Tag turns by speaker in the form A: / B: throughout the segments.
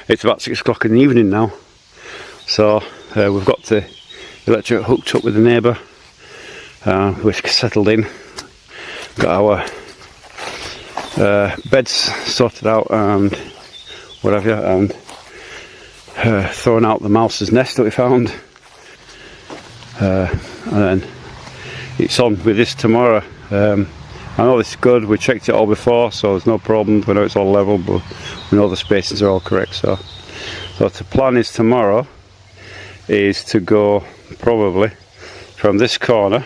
A: It's about 6 o'clock in the evening now, so we've got the electric hooked up with the neighbour. We've settled in, got our beds sorted out and whatever, and thrown out the mouse's nest that we found, and then it's on with this tomorrow. I know this is good, we checked it all before, so there's no problem. We know it's all level, but we know the spacings are all correct. So the plan is tomorrow is to go probably from this corner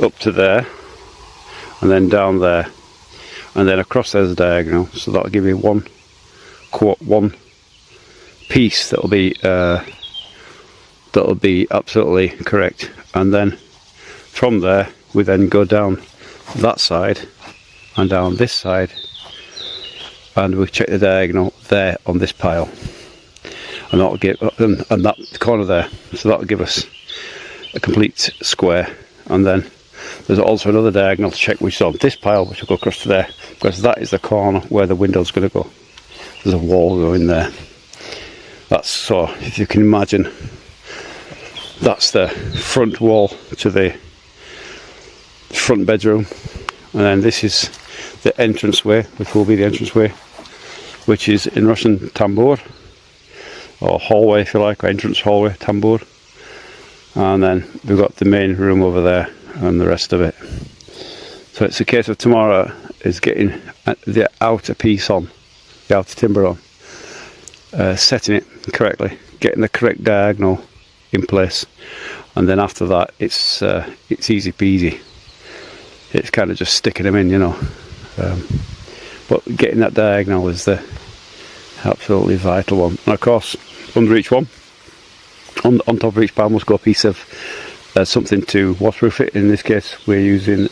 A: up to there, and then down there, and then across there's a diagonal. So that'll give you one piece that'll be absolutely correct. And then from there we then go down that side and down this side, and we check the diagonal there on this pile, and that'll give and that corner there. So that'll give us a complete square. And then there's also another diagonal to check, which is on this pile, which will go across to there, because that is the corner where the window's going to go. There's a wall going there. That's, so if you can imagine, that's the front wall to the front bedroom, and then this is the entranceway, which will be the entranceway, which is in Russian tambur, or hallway if you like, or entrance hallway, tambur. And then we've got the main room over there and the rest of it. So it's a case of tomorrow is getting the outer piece on, the outer timber on, setting it correctly, getting the correct diagonal in place, and then after that it's easy peasy. It's kind of just sticking them in, you know. But getting that diagonal is the absolutely vital one. And of course, under each one, on top of each pile must go a piece of something to waterproof it. In this case, we're using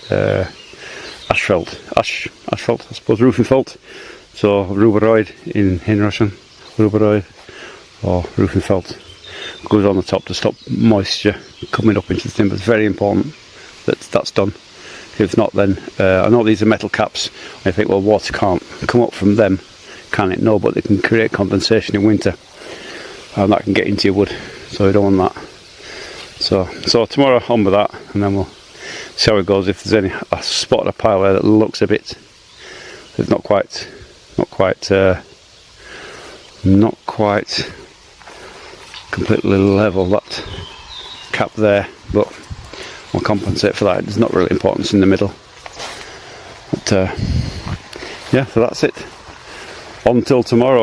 A: asphalt, I suppose, roofing felt. So ruberoid in Russian, ruberoid or roofing felt goes on the top to stop moisture coming up into the timber. It's very important that that's done. If not, then I know these are metal caps. I think, well, water can't come up from them, can it? No, but they can create condensation in winter, and that can get into your wood. So we don't want that. So tomorrow on with that, and then we'll see how it goes. If there's any, I spotted a pile there that looks a bit, it's not quite completely level, that cap there, but we'll compensate for that. It's not really important, it's in the middle. But yeah, so that's it. On till tomorrow.